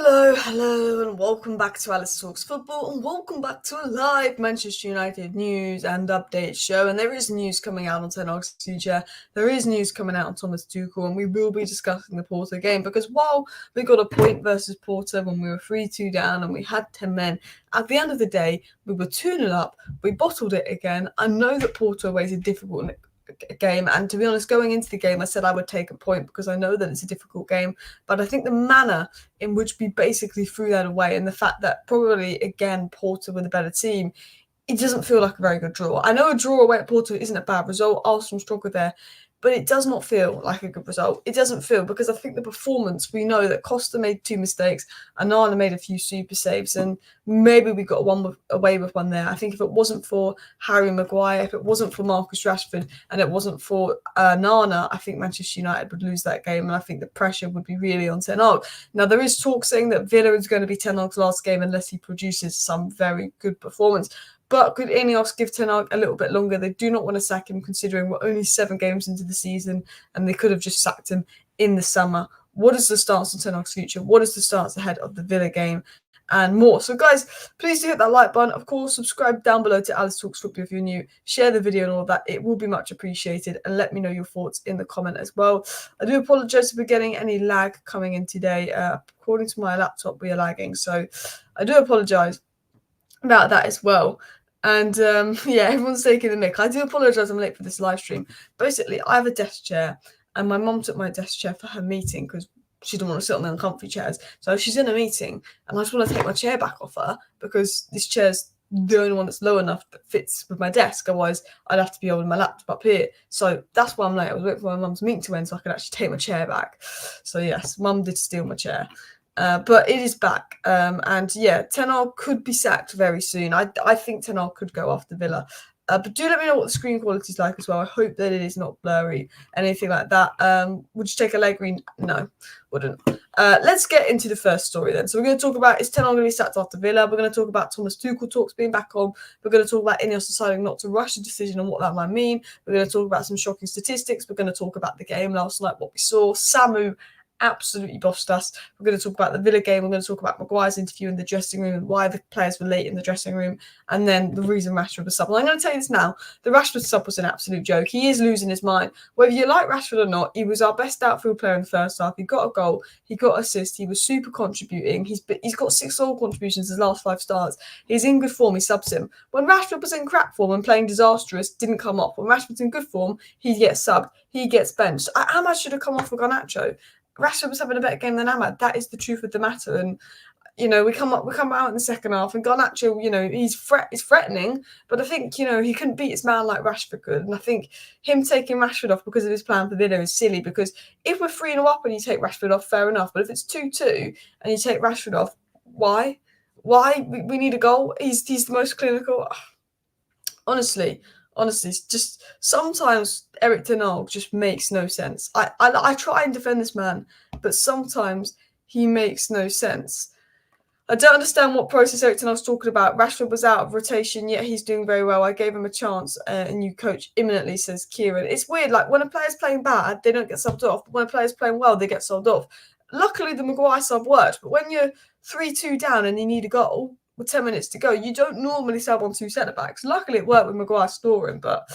Hello, and welcome back to Alice Talks Football, and welcome back to a live Manchester United news and update show. And there is news coming out on Ten Hag's future. There is news coming out on Thomas Tuchel, and we will be discussing the Porto game because while we got a point versus Porto when we were 3-2 down and we had 10 men, at the end of the day, we were 2-0 up. We bottled it again. I know that Porto away is a difficult game, and to be honest, going into the game I said I would take a point because I know that it's a difficult game, but I think the manner in which we basically threw that away and the fact that probably again Porto were the better team, it doesn't feel like a very good draw. I know a draw away at Porto isn't a bad result. Arsenal struggled there, but it does not feel like a good result. It doesn't feel, because I think the performance, we know that Costa made 2 mistakes, Onana made a few super saves, and maybe we got away with one there. I think if it wasn't for Harry Maguire, if it wasn't for Marcus Rashford, and it wasn't for Nana, I think Manchester United would lose that game, and I think the pressure would be really on Ten Hag. Now, there is talk saying that Villa is going to be Ten Hag's last game unless he produces some very good performance. But could INEOS give Ten Hag a little bit longer? They do not want to sack him, considering we're only 7 games into the season and they could have just sacked him in the summer. What is the stance on Ten Hag's future? What is the stance ahead of the Villa game? And more. So, guys, please do hit that like button. Of course, subscribe down below to Alice Talks Football if you're new. Share the video and all of that. It will be much appreciated. And let me know your thoughts in the comment as well. I do apologise for getting any lag coming in today. According to my laptop, we are lagging. So I do apologise about that as well. And yeah, everyone's taking the mick. I do apologise I'm late for this live stream. Basically, I have a desk chair and my mum took my desk chair for her meeting because she didn't want to sit on the uncomfy chairs. So she's in a meeting and I just want to take my chair back off her because this chair's the only one that's low enough that fits with my desk. Otherwise, I'd have to be holding my laptop up here. So that's why I'm late. I was waiting for my mum's meeting to end so I could actually take my chair back. So yes, mum did steal my chair. But it is back. And yeah, Ten Hag could be sacked very soon. I think Ten Hag could go after Villa. But do let me know what the screen quality is like as well. I hope that it is not blurry, anything like that. Would you take Allegri? No, wouldn't. Let's get into the first story then. So we're going to talk about, is Ten Hag going to be sacked after Villa? We're going to talk about Thomas Tuchel talks being back on. We're going to talk about INEOS deciding not to rush the decision and what that might mean. We're going to talk about some shocking statistics. We're going to talk about the game last night, what we saw. Samu absolutely bossed us. We're going to talk about the Villa game. We're going to talk about Maguire's interview in the dressing room and why the players were late in the dressing room, and then the reason Rashford was sub. And I'm going to tell you this now. The Rashford sub was an absolute joke. He is losing his mind. Whether you like Rashford or not, he was our best outfield player in the first half. He got a goal. He got assist. He was super contributing. He's got 6 goal contributions his last 5 starts. He's in good form. He subs him. When Rashford was in crap form and playing disastrous, didn't come off. When Rashford's in good form, he gets subbed. He gets benched. Ahmad should have come off for Garnacho. Rashford was having a better game than Ahmad. That is the truth of the matter. And, you know, we come out in the second half and Garnacho, you know, he's threatening, but I think, you know, he couldn't beat his man like Rashford could. And I think him taking Rashford off because of his plan for Villa is silly, because if we're 3-0 up and you take Rashford off, fair enough. But if it's 2-2 and you take Rashford off, why? We need a goal. He's the most clinical. Honestly, just sometimes Erik Ten Hag just makes no sense. I try and defend this man, but sometimes he makes no sense. I don't understand what process Erik Ten Hag's talking about. Rashford was out of rotation, yet he's doing very well. I gave him a chance. A new coach imminently, says Kieran. It's weird. Like, when a player's playing bad, they don't get subbed off. But when a player's playing well, they get subbed off. Luckily, the Maguire sub worked. But when you're 3-2 down and you need a goal with 10 minutes to go, you don't normally sub on 2 centre-backs. Luckily, it worked with Maguire scoring, but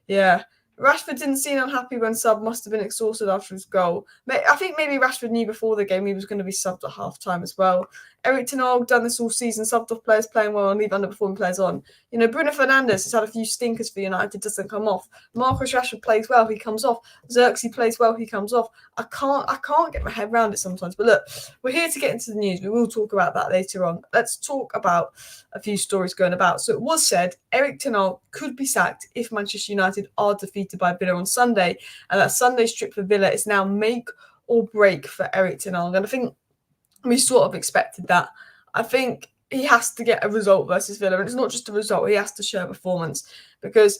yeah. Rashford didn't seem unhappy when sub, must have been exhausted after his goal. I think maybe Rashford knew before the game he was going to be subbed at half-time as well. Erik Ten Hag done this all season, subbed off players playing well and leave underperforming players on. You know, Bruno Fernandes has had a few stinkers for United, doesn't come off. Marcus Rashford plays well, he comes off. Xerxes plays well, he comes off. I can't get my head around it sometimes. But look, we're here to get into the news. We will talk about that later on. Let's talk about a few stories going about. So it was said Erik Ten Hag could be sacked if Manchester United are defeated by Villa on Sunday. And that Sunday's trip for Villa is now make or break for Erik Ten Hag. And I think we sort of expected that. I think he has to get a result versus Villa. And it's not just a result, he has to show performance. Because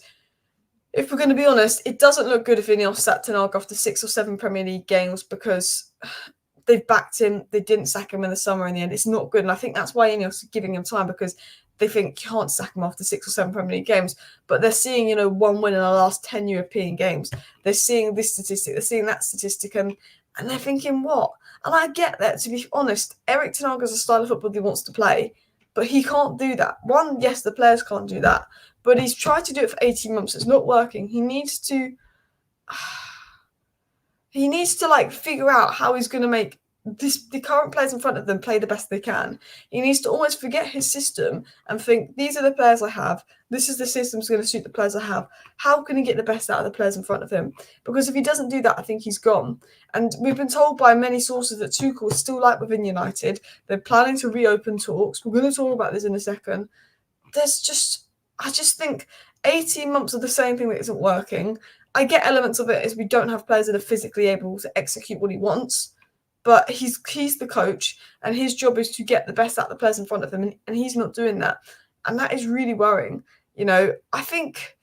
if we're going to be honest, it doesn't look good if INEOS sacked Ten Hag after 6 or 7 Premier League games, because they've backed him. They didn't sack him in the summer in the end. It's not good. And I think that's why INEOS are giving him time, because they think you can't sack him after 6 or 7 Premier League games. But they're seeing, you know, 1 win in the last 10 European games. They're seeing this statistic. They're seeing that statistic. And they're thinking, what? And I get that, to be honest. Erik Ten Hag has a style of football he wants to play, but he can't do that. One, yes, the players can't do that, but he's tried to do it for 18 months. It's not working. He needs to like figure out how he's going to make the current players in front of them play the best they can. He needs to almost forget his system and think, these are the players I have. This is the system that's going to suit the players I have. How can he get the best out of the players in front of him? Because if he doesn't do that, I think he's gone. And we've been told by many sources that Tuchel is still like within United. They're planning to reopen talks. We're going to talk about this in a second. I just think 18 months of the same thing that isn't working. I get elements of it as we don't have players that are physically able to execute what he wants, but he's the coach, and his job is to get the best out of the players in front of him, and he's not doing that. And that is really worrying. I think,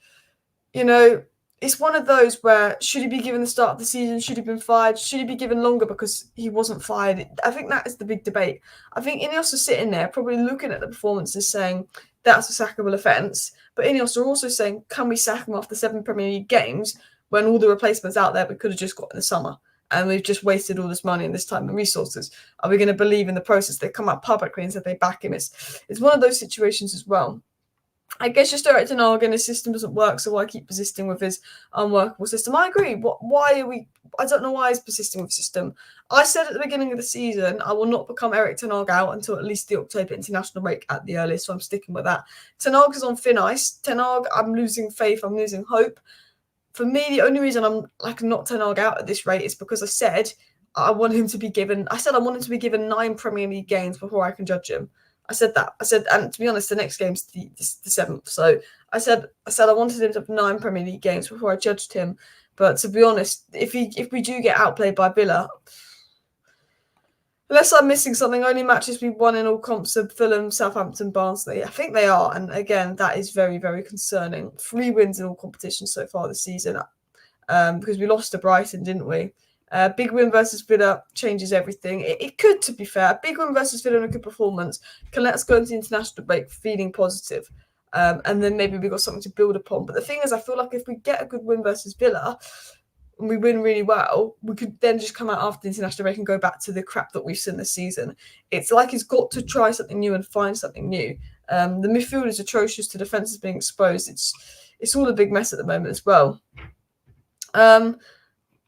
it's one of those where, should he be given the start of the season? Should he have been fired? Should he be given longer because he wasn't fired? I think that is the big debate. I think INEOS are sitting there probably looking at the performances saying that's a sackable offence. But INEOS are also saying, can we sack him after 7 Premier League games when all the replacements out there we could have just got in the summer? And we've just wasted all this money and this time and resources. Are we going to believe in the process? They come out publicly and said they back him. It's one of those situations as well. I guess just Erik Ten Hag and his system doesn't work, so why keep persisting with his unworkable system? I agree. I don't know why he's persisting with the system. I said at the beginning of the season, I will not become Erik Ten Hag out until at least the October international break at the earliest, so I'm sticking with that. Ten Hag is on thin ice. Ten Hag, I'm losing faith, I'm losing hope. For me, the only reason I'm not Ten Hag out at this rate is because I said I want him to be given 9 Premier League games before I can judge him. I said that. And to be honest, the next game's the 7th. So I said I wanted him to have 9 Premier League games before I judged him. But to be honest, if we do get outplayed by Villa, unless I'm missing something, only matches we've won in all comps are Fulham, Southampton, Barnsley. I think they are. And again, that is very, very concerning. 3 wins in all competitions so far this season, because we lost to Brighton, didn't we? Big win versus Villa changes everything. It could, to be fair, a big win versus Villa and a good performance can let us go into the international break feeling positive. And then maybe we've got something to build upon. But the thing is, I feel like if we get a good win versus Villa and we win really well, we could then just come out after the international break and go back to the crap that we've seen this season. It's like he's got to try something new and find something new. The midfield is atrocious. The defence is being exposed. It's all a big mess at the moment as well.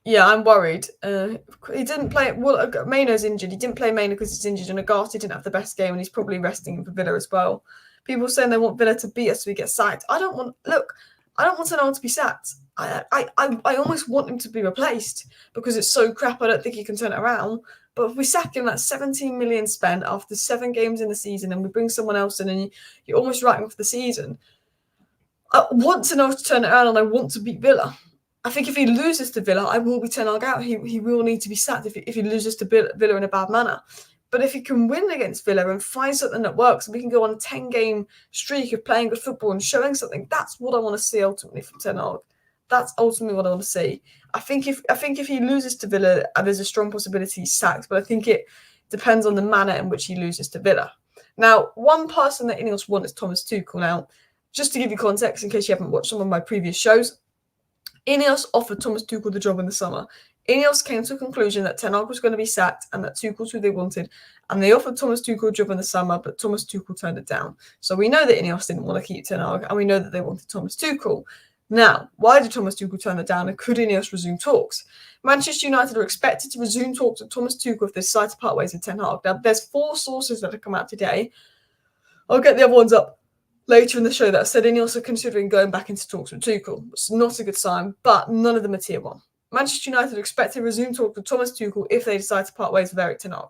Yeah, I'm worried. He didn't play. Well, Maino's injured. He didn't play Maino because he's injured, and Agati didn't have the best game, and he's probably resting him for Villa as well. People saying they want Villa to beat us so we get sacked. I don't want Ten Hag to be sacked. I almost want him to be replaced because it's so crap. I don't think he can turn it around. But if we sack him, that's 17 million spent after 7 games in the season, and we bring someone else in, and you're almost writing off the season. I want Ten Hag to turn it around, and I want to beat Villa. I think if he loses to Villa, I will be Ten Hag out. He will need to be sacked if he loses to Villa in a bad manner. But if he can win against Villa and find something that works, and we can go on a 10-game streak of playing good football and showing something, that's what I want to see ultimately from Ten Hag. That's ultimately what I want to see. I think if he loses to Villa, there's a strong possibility he's sacked. But I think it depends on the manner in which he loses to Villa. Now, one person that INEOS want is Thomas Tuchel. Now, just to give you context, in case you haven't watched some of my previous shows, INEOS offered Thomas Tuchel the job in the summer. INEOS came to a conclusion that Ten Hag was going to be sacked and that Tuchel's who they wanted. And they offered Thomas Tuchel a job in the summer, but Thomas Tuchel turned it down. So we know that INEOS didn't want to keep Ten Hag, and we know that they wanted Thomas Tuchel. Now, why did Thomas Tuchel turn it down, and could INEOS resume talks? Manchester United are expected to resume talks with Thomas Tuchel if they decide to part ways with Ten Hag. Now, there's 4 sources that have come out today. I'll get the other ones up later in the show that said INEOS are considering going back into talks with Tuchel. It's not a good sign, but none of them are tier 1. Manchester United are expected to resume talks with Thomas Tuchel if they decide to part ways with Erik Ten Hag.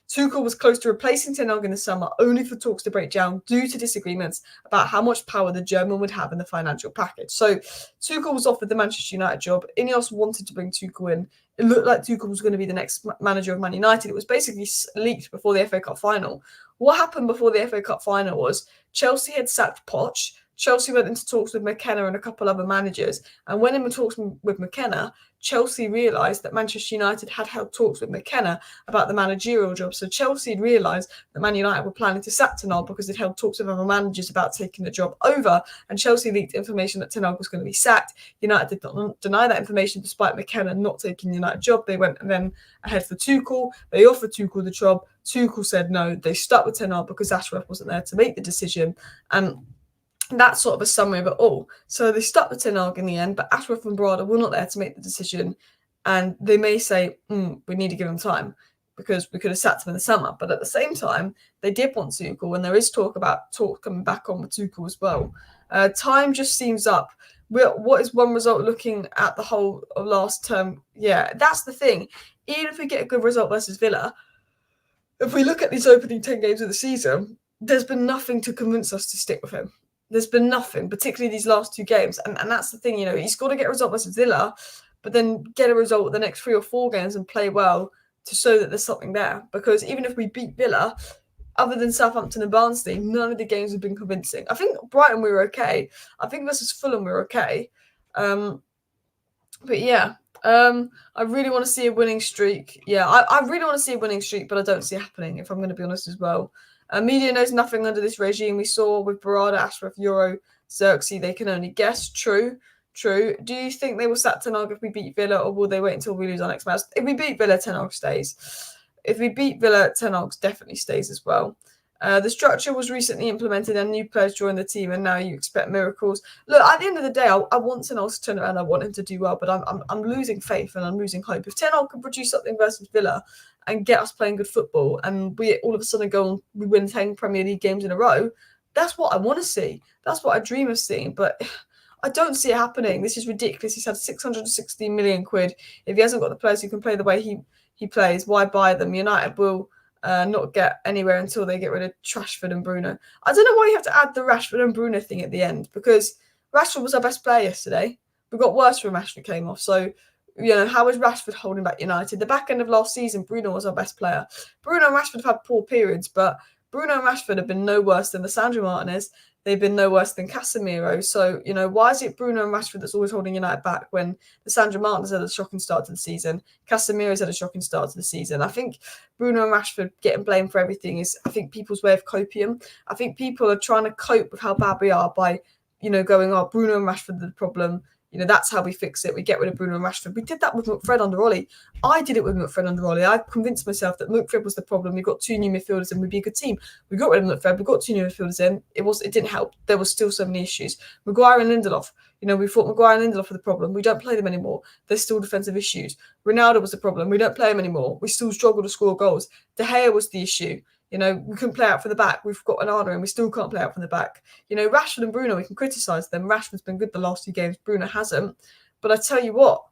Tuchel was close to replacing Ten Hag in the summer, only for talks to break down due to disagreements about how much power the German would have in the financial package. So Tuchel was offered the Manchester United job. INEOS wanted to bring Tuchel in. It looked like Tuchel was going to be the next manager of Man United. It was basically leaked before the FA Cup final. What happened before the FA Cup final was Chelsea had sacked Poch. Chelsea went into talks with McKenna and a couple other managers. And when in the talks with McKenna, Chelsea realised that Manchester United had held talks with McKenna about the managerial job. So Chelsea had realised that Man United were planning to sack Ten Hag because they'd held talks with other managers about taking the job over. And Chelsea leaked information that Ten Hag was going to be sacked. United did not deny that information despite McKenna not taking the United job. They went and then ahead for Tuchel. They offered Tuchel the job. Tuchel said no. They stuck with Ten Hag because Ashworth wasn't there to make the decision. And that's sort of a summary of it all. So they stuck with Ten Hag in the end, but Ashworth and Barada were not there to make the decision. And they may say, we need to give him time because we could have sacked him in the summer. But at the same time, they did want Tuchel, and there is talk coming back on with Tuchel as well. Time just seems up. What is one result looking at the whole of last term? Yeah, that's the thing. Even if we get a good result versus Villa, if we look at these opening 10 games of the season, there's been nothing to convince us to stick with him. There's been nothing, particularly these last 2 games. And that's the thing, he's got to get a result versus Villa, but then get a result the next 3 or 4 games and play well to show that there's something there. Because even if we beat Villa, other than Southampton and Barnsley, none of the games have been convincing. I think Brighton we were okay. I think versus Fulham we were okay. But yeah, I really want to see a winning streak. Yeah, I really want to see a winning streak, but I don't see it happening, if I'm going to be honest as well. Media knows nothing under this regime. We saw with Barada, Ashworth, Euro, Xerxes, they can only guess. True. Do you think they will sack Ten Hag if we beat Villa, or will they wait until we lose our next match? If we beat Villa, Ten Hag stays. If we beat Villa, Ten Hag definitely stays as well. The structure was recently implemented and new players joined the team, and now you expect miracles. Look, at the end of the day, I want Ten Hag to turn around. I want him to do well, but I'm losing faith and I'm losing hope. If Ten Hag can produce something versus Villa and get us playing good football, and we all of a sudden go and we win 10 Premier League games in a row, that's what I want to see. That's what I dream of seeing. But I don't see it happening. This is ridiculous. He's had 660 million quid. If he hasn't got the players who can play the way he plays, why buy them? United will not get anywhere until they get rid of Rashford and Bruno. I don't know why you have to add the Rashford and Bruno thing at the end, because Rashford was our best player yesterday. We got worse when Rashford came off. So, how is Rashford holding back United? The back end of last season, Bruno was our best player. Bruno and Rashford have had poor periods, but Bruno and Rashford have been no worse than Lisandro Martinez. They've been no worse than Casemiro. So, why is it Bruno and Rashford that's always holding United back when Lisandro Martinez had a shocking start to the season? Casemiro's had a shocking start to the season. I think Bruno and Rashford getting blamed for everything is, I think, people's way of copium. I think people are trying to cope with how bad we are by, going, Bruno and Rashford are the problem. That's how we fix it. We get rid of Bruno and Rashford. We did that with McFred under Ollie. I did it with McFred under Ollie. I convinced myself that McFred was the problem. We got 2 new midfielders and we'd be a good team. We got rid of McFred. We got 2 new midfielders in. It didn't help. There was still so many issues. Maguire and Lindelof. We thought Maguire and Lindelof were the problem. We don't play them anymore. There's still defensive issues. Ronaldo was the problem. We don't play him anymore. We still struggle to score goals. De Gea was the issue. We couldn't play out from the back. We've got Onana and we still can't play out from the back. Rashford and Bruno, we can criticise them. Rashford's been good the last 2 games. Bruno hasn't. But I tell you what,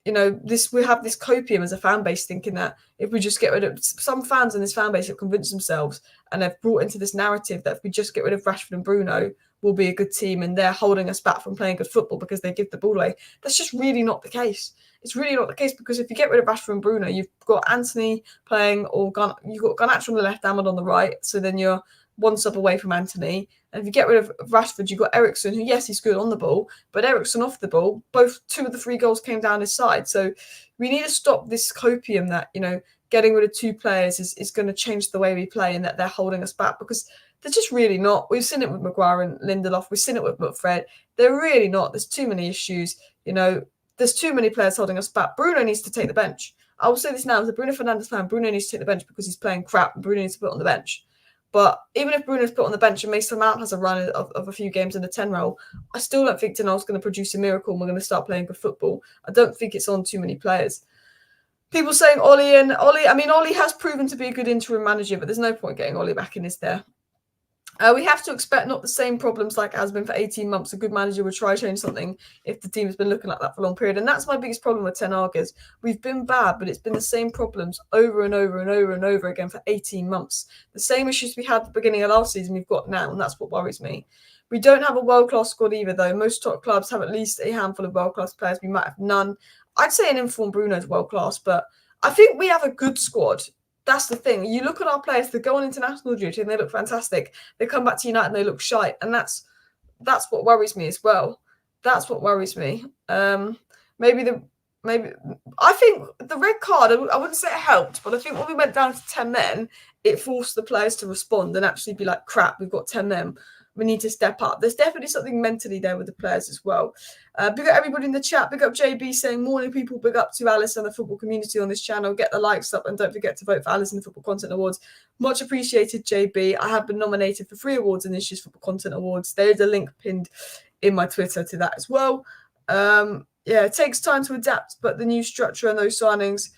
we have this copium as a fan base thinking that if we just get rid of some fans in this fan base have convinced themselves and they've brought into this narrative that if we just get rid of Rashford and Bruno, we'll be a good team and they're holding us back from playing good football because they give the ball away. That's just really not the case. It's really not the case, because if you get rid of Rashford and Bruno, you've got Anthony playing, or you've got Garnacho on the left, Ahmad on the right. So then you're 1 sub away from Anthony. And if you get rid of Rashford, you've got Eriksen, who, yes, he's good on the ball, but Eriksen off the ball, 2 of the 3 goals came down his side. So we need to stop this copium that, getting rid of 2 players is going to change the way we play and that they're holding us back, because they're just really not. We've seen it with Maguire and Lindelof. We've seen it with McFred. They're really not. There's too many issues. There's too many players holding us back. Bruno needs to take the bench. I will say this now, as a Bruno Fernandes fan, Bruno needs to take the bench because he's playing crap and Bruno needs to put on the bench. But even if Bruno's put on the bench and Mason Mount has a run of a few games in the 10 role, I still don't think Ten Hag's going to produce a miracle and we're going to start playing good football. I don't think it's on too many players. People saying Ollie, Ollie has proven to be a good interim manager, but there's no point getting Ollie back in, is there? We have to expect not the same problems like it has been for 18 months. A good manager would try to change something if the team has been looking like that for a long period. And that's my biggest problem with Ten Hag is we've been bad, but it's been the same problems over and over and over and over again for 18 months. The same issues we had at the beginning of last season we've got now, and that's what worries me. We don't have a world-class squad either, though. Most top clubs have at least a handful of world-class players. We might have none. I'd say an informed Bruno is world-class, but I think we have a good squad. That's the thing. You look at our players, they go on international duty and they look fantastic. They come back to United and they look shite. And that's that's what worries me as well. That's what worries me. Maybe I think the red card, I wouldn't say it helped, but I think when we went down to 10 men, it forced the players to respond and actually be like, crap, we've got 10 men. We need to step up. There's definitely something mentally there with the players as well. Big up everybody in the chat. Big up JB saying, morning people. Big up to Alice and the football community on this channel. Get the likes up and don't forget to vote for Alice in the Football Content Awards. Much appreciated, JB. I have been nominated for 3 awards in this year's Football Content Awards. There is a link pinned in my Twitter to that as well. Yeah, it takes time to adapt, but the new structure and those signings,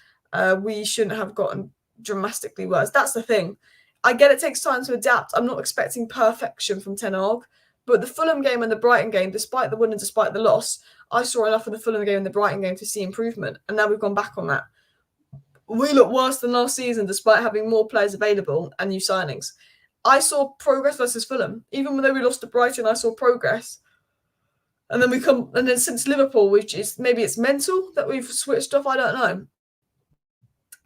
we shouldn't have gotten dramatically worse. That's the thing. I get it takes time to adapt. I'm not expecting perfection from Ten Hag, but the Fulham game and the Brighton game, despite the win and despite the loss, I saw enough of the Fulham game and the Brighton game to see improvement, and now we've gone back on that. We look worse than last season despite having more players available and new signings. I saw progress versus Fulham. Even though we lost to Brighton, I saw progress. And then since Liverpool, which is maybe it's mental that we've switched off, I don't know.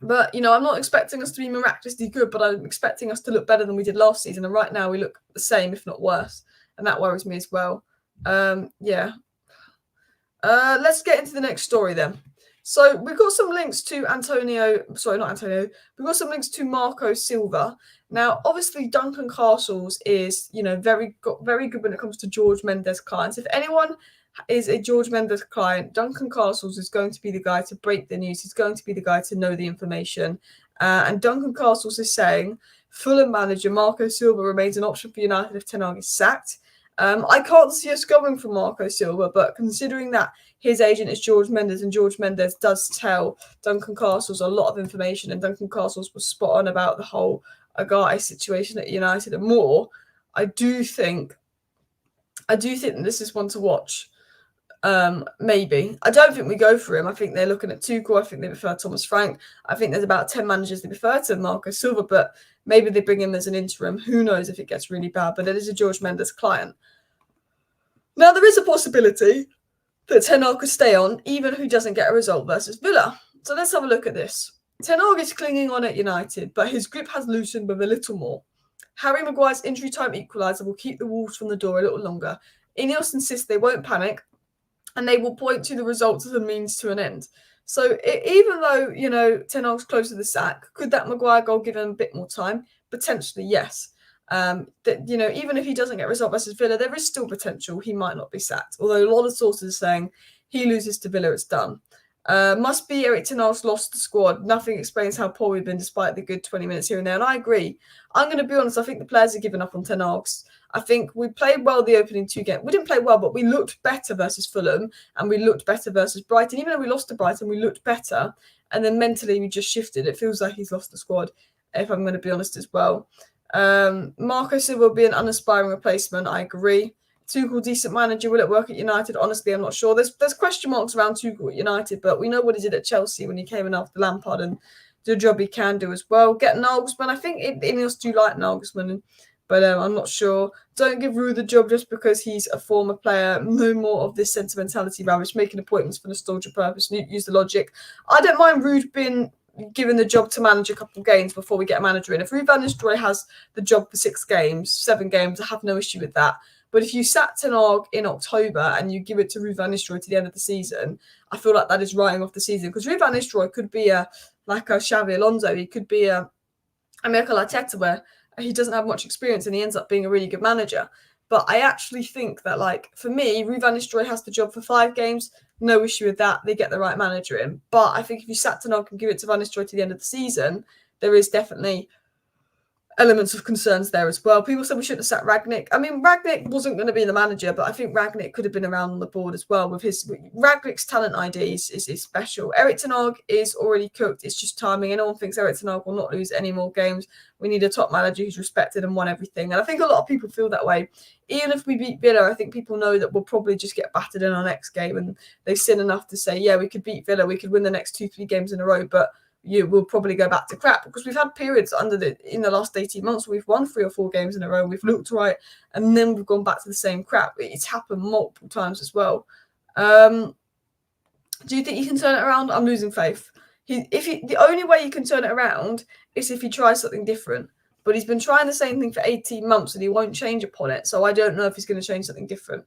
But, I'm not expecting us to be miraculously good, but I'm expecting us to look better than we did last season. And right now we look the same, if not worse. And that worries me as well. Yeah. Let's get into the next story then. So we've got some links to We've got some links to Marco Silva. Now, obviously, Duncan Castles is, very good when it comes to George Mendes clients. If anyone is a George Mendes client, Duncan Castles is going to be the guy to break the news. He's going to be the guy to know the information. And Duncan Castles is saying Fulham manager Marco Silva remains an option for United if Ten Hag is sacked. I can't see us going for Marco Silva, but considering that his agent is George Mendes and George Mendes does tell Duncan Castles a lot of information, and Duncan Castles was spot on about the whole Agate situation at United and more, I do think that this is one to watch. Maybe. I don't think we go for him. I think they're looking at Tuchel. I think they prefer Thomas Frank. I think there's about 10 managers they prefer to Marco Silva, but maybe they bring him as an interim. Who knows if it gets really bad, but it is a George Mendes client. Now, there is a possibility that Ten Hag could stay on, even if he doesn't get a result versus Villa. So let's have a look at this. Ten Hag is clinging on at United, but his grip has loosened with a little more. Harry Maguire's injury time equaliser will keep the Wolves from the door a little longer. INEOS insists they won't panic, and they will point to the results as a means to an end. So even though, Ten Hag's close to the sack, could that Maguire goal give him a bit more time? Potentially, yes. Even if he doesn't get a result versus Villa, there is still potential he might not be sacked. Although a lot of sources are saying he loses to Villa, it's done. Must be Erik Ten Hag's lost the squad. Nothing explains how poor we've been despite the good 20 minutes here and there. And I agree. I'm going to be honest. I think the players are giving up on Ten Hag's. I think we played well the opening 2 games. We didn't play well, but we looked better versus Fulham and we looked better versus Brighton. Even though we lost to Brighton, we looked better. And then mentally, we just shifted. It feels like he's lost the squad, if I'm going to be honest as well. Marco Silva will be an unaspiring replacement. I agree. Tuchel, decent manager. Will it work at United? Honestly, I'm not sure. There's question marks around Tuchel at United, but we know what he did at Chelsea when he came in after Lampard and the job he can do as well. Get Nagelsmann. I think INEOS do like Nagelsmann, but I'm not sure. Don't give Ruud the job just because he's a former player. No more of this sentimentality rubbish. Making appointments for nostalgia purpose. Use the logic. I don't mind Ruud being given the job to manage a couple of games before we get a manager in. If Ruud van Nistelrooy has the job for 7 games, I have no issue with that. But if you sat Ten Hag in October and you give it to Ruud van Nistelrooy to the end of the season, I feel like that is writing off the season. Because Ruud van Nistelrooy could be like a Xavi Alonso. He could be a Mikel Arteta where he doesn't have much experience and he ends up being a really good manager. But I actually think that, for me, Ruud van Nistelrooy has the job for 5 games. No issue with that. They get the right manager in. But I think if you sat Ten Hag and give it to Van Nistelrooy to the end of the season, there is definitely elements of concerns there as well. People said we shouldn't have sat Rangnick. I mean, Rangnick wasn't going to be the manager, but I think Rangnick could have been around on the board as well. With Rangnick's talent ID is special. Erik Ten Hag is already cooked. It's just timing. Anyone thinks Erik Ten Hag will not lose any more games. We need a top manager who's respected and won everything. And I think a lot of people feel that way. Even if we beat Villa, I think people know that we'll probably just get battered in our next game. And they've seen enough to say, yeah, we could beat Villa. We could win the next 2-3 games in a row. But you will probably go back to crap because we've had periods in the last 18 months where we've won 3 or 4 games in a row. We've looked right, and then we've gone back to the same crap. It's happened multiple times as well. Do you think you can turn it around? I'm losing faith. The only way you can turn it around is if he tries something different. But he's been trying the same thing for 18 months and he won't change upon it. So I don't know if he's going to change something different.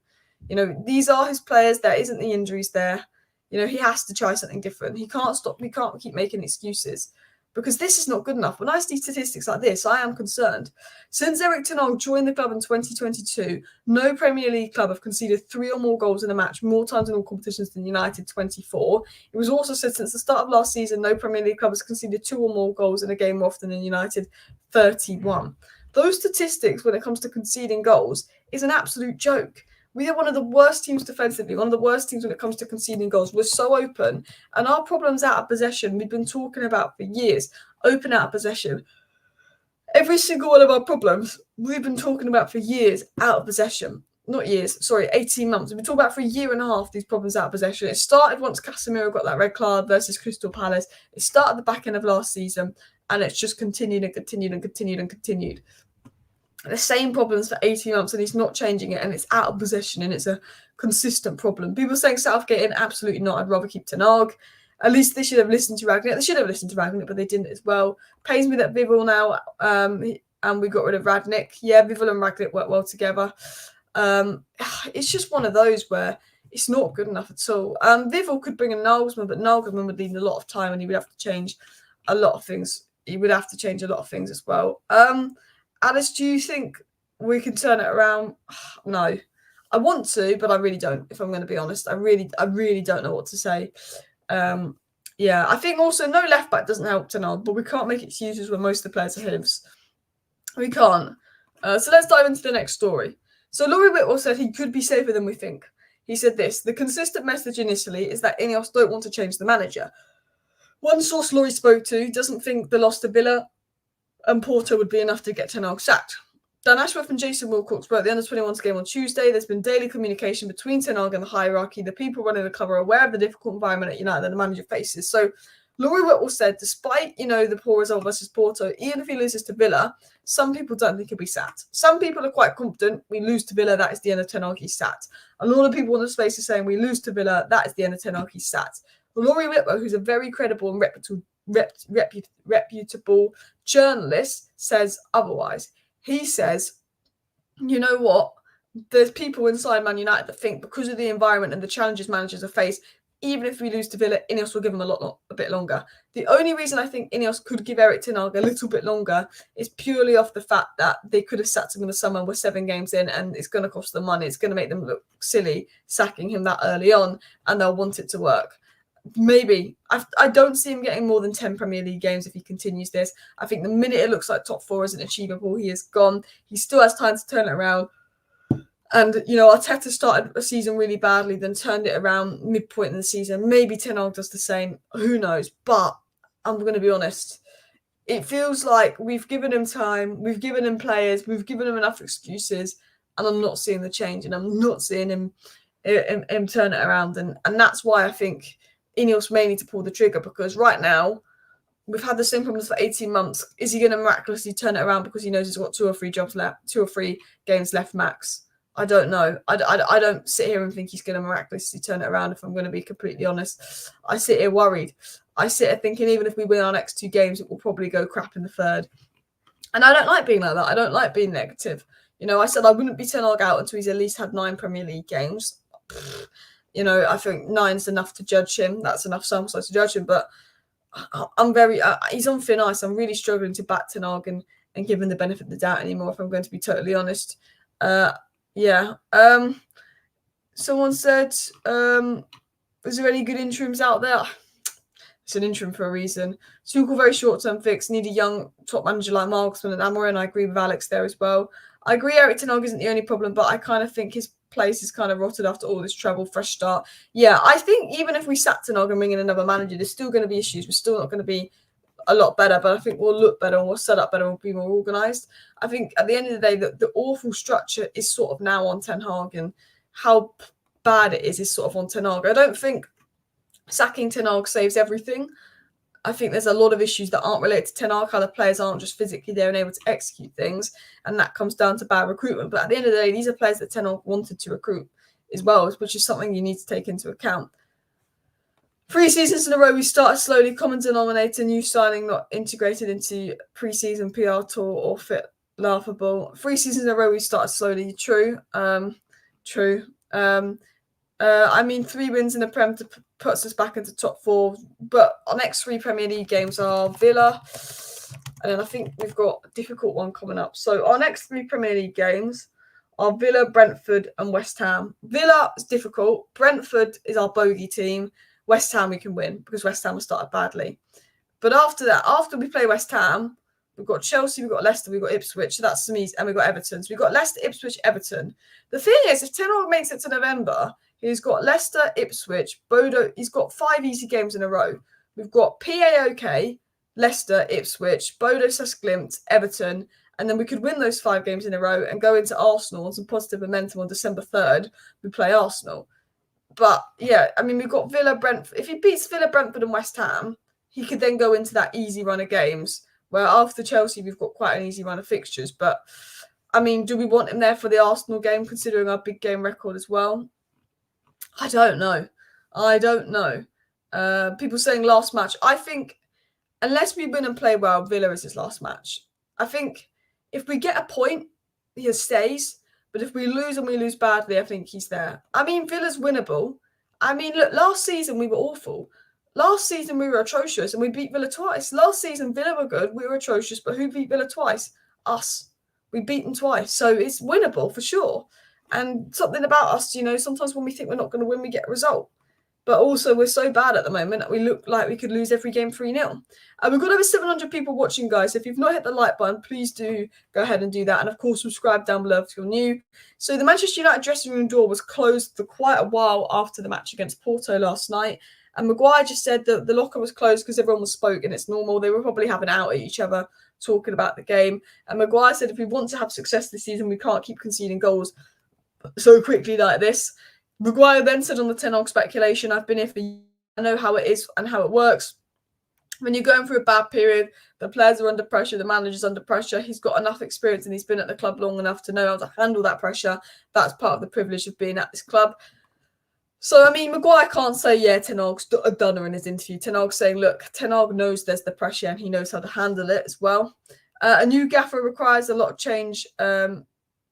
You know, these are his players. There isn't the injuries there. You know, he has to try something different. He can't stop. We can't keep making excuses because this is not good enough. When I see statistics like this, I am concerned. Since Erik Ten Hag joined the club in 2022, no Premier League club have conceded 3 or more goals in a match more times in all competitions than United, 24. It was also said since the start of last season, no Premier League club has conceded 2 or more goals in a game more often than United, 31. Those statistics, when it comes to conceding goals, is an absolute joke. We are one of the worst teams defensively, one of the worst teams when it comes to conceding goals. We're so open. And our problems out of possession, we've been talking about for years. Open out of possession. Every single one of our problems, we've been talking about for years out of possession. Not years, sorry, 18 months. We've been talking about for a year and a half, these problems out of possession. It started once Casemiro got that red card versus Crystal Palace. It started at the back end of last season. And it's just continued and continued and continued and continued. The same problems for 18 months and he's not changing it and it's out of possession and it's a consistent problem. People saying Southgate in, absolutely not. I'd rather keep Ten Hag. At least they should have listened to Ragnick. They should have listened to Ragnick, but they didn't as well. Pains me that Vivel now and we got rid of Ragnick. Yeah, Vivel and Ragnick work well together. It's just one of those where it's not good enough at all. Vivel could bring in Nagelsmann, but Nagelsmann would need a lot of time and he would have to change a lot of things. He would have to change a lot of things as well. Alice, do you think we can turn it around? No. I want to, but I really don't, if I'm going to be honest. I really don't know what to say. Yeah, I think also no left back doesn't help Ten Hag, but we can't make excuses when most of the players are hims. We can't. So let's dive into the next story. So Laurie Whitwell said he could be safer than we think. He said this: the consistent message in Italy is that INEOS don't want to change the manager. One source Laurie spoke to doesn't think the loss to Villa and Porto would be enough to get Ten Hag sacked. Dan Ashworth and Jason Wilcox spoke at the Under-21s game on Tuesday. There's been daily communication between Ten Hag and the hierarchy. The people running the club are aware of the difficult environment at United that the manager faces. So Laurie Whitwell said, despite, the poor result versus Porto, even if he loses to Villa, some people don't think he'll be sacked. Some people are quite confident. We lose to Villa, that is the end of Ten Hag, he's sacked. A lot of people in the space are saying we lose to Villa, that is the end of Ten Hag, he's sacked. Laurie Whitwell, who's a very credible and reputable journalist, says otherwise. He says, you know what? There's people inside Man United that think because of the environment and the challenges managers have faced, even if we lose to Villa, INEOS will give them a bit longer. The only reason I think INEOS could give Erik Ten Hag a little bit longer is purely off the fact that they could have sacked him in the summer. We're 7 games in and it's going to cost them money. It's going to make them look silly sacking him that early on and they'll want it to work. Maybe. I don't see him getting more than 10 Premier League games if he continues this. I think the minute it looks like top 4 isn't achievable, he is gone. He still has time to turn it around. And, Arteta started a season really badly, then turned it around midpoint in the season. Maybe Ten Hag does the same. Who knows? But I'm going to be honest. It feels like we've given him time. We've given him players. We've given him enough excuses. And I'm not seeing the change. And I'm not seeing him turn it around. And that's why I think INEOS may need to pull the trigger, because right now we've had the same problems for 18 months. Is he going to miraculously turn it around because he knows he's got 2 or 3 jobs left, 2 or 3 games left max? I don't know. I don't sit here and think he's going to miraculously turn it around, if I'm going to be completely honest. I sit here worried. I sit here thinking even if we win our next 2 games, it will probably go crap in the 3rd. And I don't like being like that. I don't like being negative. I said I wouldn't be Ten Hag out until he's at least had 9 Premier League games. I think 9's enough to judge him. That's enough sample size to judge him. But I'm very, he's on thin ice. I'm really struggling to back Ten Hag and give him the benefit of the doubt anymore, if I'm going to be totally honest. Yeah. Someone said, is there any good interims out there? It's an interim for a reason. Tuchel, very short-term fix. Need a young top manager like Nagelsmann and Amorim. I agree with Alex there as well. I agree Erik Ten Hag isn't the only problem, but I kind of think his place is kind of rotted after all this trouble, fresh start. Yeah, I think even if we sack Ten Hag and bring in another manager, there's still going to be issues. We're still not going to be a lot better, but I think we'll look better and we'll set up better and we'll be more organised. I think at the end of the day, the awful structure is sort of now on Ten Hag, and how bad it is sort of on Ten Hag. I don't think sacking Ten Hag saves everything. I think there's a lot of issues that aren't related to Ten Hag, how the players aren't just physically there and able to execute things, and that comes down to bad recruitment. But at the end of the day, these are players that Ten Hag wanted to recruit as well, which is something you need to take into account. 3 seasons in a row, we started slowly. Common denominator, new signing not integrated into pre-season PR tour or fit. Laughable. 3 seasons in a row, we started slowly. True. True. I mean, 3 wins in the Prem puts us back into top 4. But our next 3 Premier League games are Villa, and then I think we've got a difficult one coming up. So our next 3 Premier League games are Villa, Brentford, and West Ham. Villa is difficult. Brentford is our bogey team. West Ham we can win because West Ham has started badly. But after that, after we play West Ham, we've got Chelsea, we've got Leicester, we've got Ipswich. So that's some easy, and we've got Everton. So we've got Leicester, Ipswich, Everton. The thing is, if Ten Hag makes it to November, he's got Leicester, Ipswich, Bodo. He's got 5 easy games in a row. We've got PAOK, Leicester, Ipswich, Bodo Glimt, Everton. And then we could win those 5 games in a row and go into Arsenal on some positive momentum on December 3rd. We play Arsenal. But yeah, I mean, we've got Villa, Brentford. If he beats Villa, Brentford, and West Ham, he could then go into that easy run of games. Where after Chelsea, we've got quite an easy run of fixtures. But I mean, do we want him there for the Arsenal game, considering our big game record as well? I don't know. People saying last match. I think unless we win and play well, Villa is his last match. I think if we get a point, he stays. But if we lose and we lose badly, I think he's there. I mean, Villa's winnable. I mean, look, last season we were awful. Last season we were atrocious and we beat Villa twice. Last season Villa were good, we were atrocious, but who beat Villa twice? Us. We beat them twice. So it's winnable for sure. And something about us, sometimes when we think we're not going to win, we get a result. But also, we're so bad at the moment that we look like we could lose every game 3-0. We've got over 700 people watching, guys. So if you've not hit the like button, please do go ahead and do that. And, of course, subscribe down below if you're new. So the Manchester United dressing room door was closed for quite a while after the match against Porto last night. And Maguire just said that the locker was closed because everyone was spoken. It's normal. They were probably having out at each other talking about the game. And Maguire said if we want to have success this season, we can't keep conceding goals so quickly like this. Maguire then said on the Ten Hag speculation, I've been here for years. I know how it is and how it works. When you're going through a bad period, the players are under pressure, the manager's under pressure. He's got enough experience and he's been at the club long enough to know how to handle that pressure. That's part of the privilege of being at this club. So, I mean, Maguire can't say, yeah, Ten Hag's a dunner in his interview. Ten Hag's saying, look, Ten Hag knows there's the pressure and he knows how to handle it as well. A new gaffer requires a lot of change.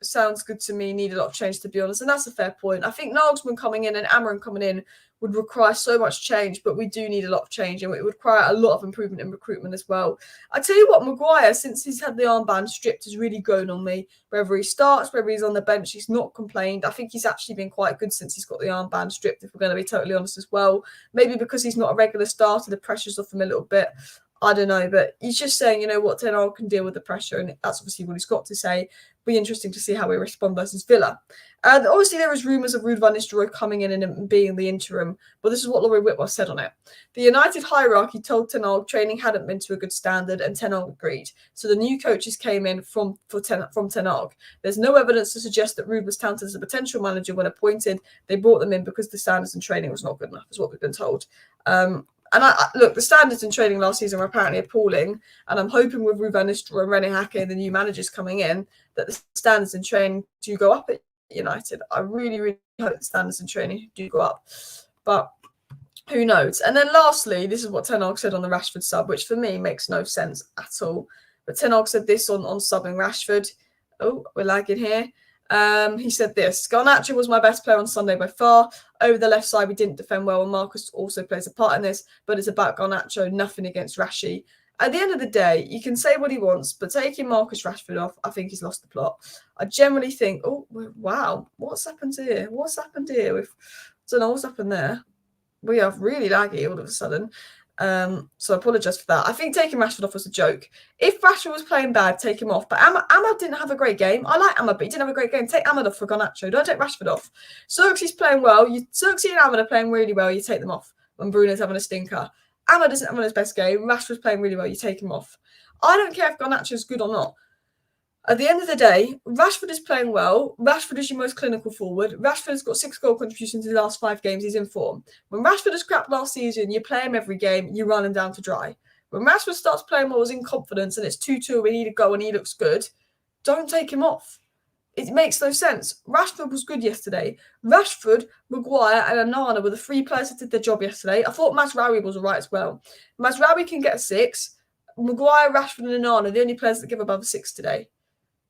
Sounds good to me, need a lot of change, to be honest. And that's a fair point. I think Nagelsmann coming in and Amorim coming in would require so much change, but we do need a lot of change and it would require a lot of improvement in recruitment as well. I tell you what, Maguire, since he's had the armband stripped, has really grown on me. Whether he starts, whether he's on the bench, he's not complained. I think he's actually been quite good since he's got the armband stripped, if we're going to be totally honest as well. Maybe because he's not a regular starter, the pressure's off him a little bit. I don't know, but he's just saying, you know what, Ten Hag can deal with the pressure, and that's obviously what he's got to say. Be interesting to see how we respond versus Villa. Obviously, there was rumours of Ruud van Nistelrooy coming in and being the interim, but this is what Laurie Whitwell said on it. The United hierarchy told Ten Hag training hadn't been to a good standard, and Ten Hag agreed. So the new coaches came in from Ten Hag. There's no evidence to suggest that Ruud was touted as a potential manager when appointed. They brought them in because the standards in training was not good enough, is what we've been told. And look, the standards in training last season were apparently appalling. And I'm hoping with Ruud van Nistelrooy and René Hake, the new managers coming in, that the standards in training do go up at United. I really, really hope the standards in training do go up. But who knows? And then lastly, this is what Ten Hag said on the Rashford sub, which for me makes no sense at all. But Ten Hag said this on subbing Rashford. Oh, we're lagging here. He said this: Garnacho was my best player on Sunday by far. Over the left side, we didn't defend well, and Marcus also plays a part in this, but it's about Garnacho, nothing against Rashi. At the end of the day, you can say what he wants, but taking Marcus Rashford off, I think he's lost the plot. I generally think, oh, wow, what's happened here? What's happened here? I don't know what's happened there. We are really laggy all of a sudden. So I apologise for that. I think taking Rashford off was a joke. If Rashford was playing bad, take him off. But Ahmad didn't have a great game. I like Ahmad, but he didn't have a great game. Take Ahmad off for Garnacho. Don't take Rashford off. Xerxes playing well. Xerxes and Ahmad are playing really well. You take them off when Bruno's having a stinker. Ahmad isn't having his best game. Rashford's playing really well. You take him off. I don't care if Garnacho's good or not. At the end of the day, Rashford is playing well. Rashford is your most clinical forward. Rashford's got 6 goal contributions in the last 5 games. He's in form. When Rashford has crapped last season, you play him every game, you run him down to dry. When Rashford starts playing well, is in confidence, and it's 2-2 and he need a goal and he looks good, don't take him off. It makes no sense. Rashford was good yesterday. Rashford, Maguire, and Onana were the 3 players that did their job yesterday. I thought Mazraoui was all right as well. Mazraoui can get a 6. Maguire, Rashford, and Onana are the only players that give above a 6 today,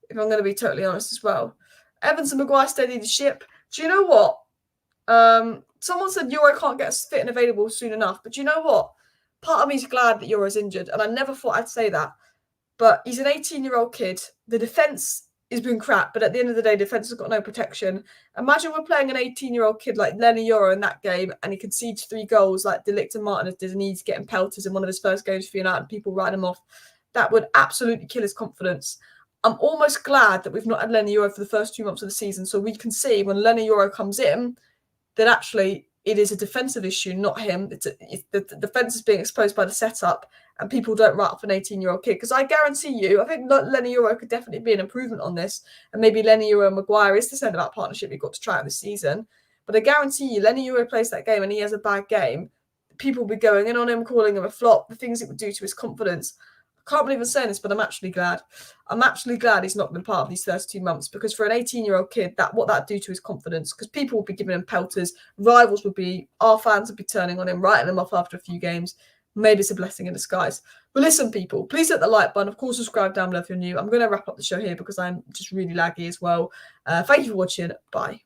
if I'm going to be totally honest as well. Evans and Maguire steadied the ship. Do you know what? Someone said Euro can't get fit and available soon enough, but do you know what? Part of me is glad that Euro's injured, and I never thought I'd say that. But he's an 18-year-old kid. The defence has been crap, but at the end of the day, defence has got no protection. Imagine we're playing an 18-year-old kid like Lenny Euro in that game, and he concedes 3 goals like De Ligt and Martinez did, and he's getting pelters in one of his first games for United, and people write him off. That would absolutely kill his confidence. I'm almost glad that we've not had Lenny Euro for the first 2 months of the season, so we can see when Lenny Euro comes in that actually it is a defensive issue, not him. The defence is being exposed by the setup, and people don't write off an 18-year-old kid. Because I guarantee you, I think Lenny Euro could definitely be an improvement on this, and maybe Lenny Euro and Maguire is the centre-back partnership we've got to try out this season. But I guarantee you, Lenny Euro plays that game and he has a bad game, people will be going in on him, calling him a flop, the things it would do to his confidence. Can't believe I'm saying this, but I'm actually glad. I'm actually glad he's not been part of these first 2 months, because for an 18-year-old kid, what that'd do to his confidence, because people would be giving him pelters, our fans would be turning on him, writing him off after a few games. Maybe it's a blessing in disguise. But listen, people, please hit the like button. Of course, subscribe down below if you're new. I'm going to wrap up the show here because I'm just really laggy as well. Thank you for watching. Bye.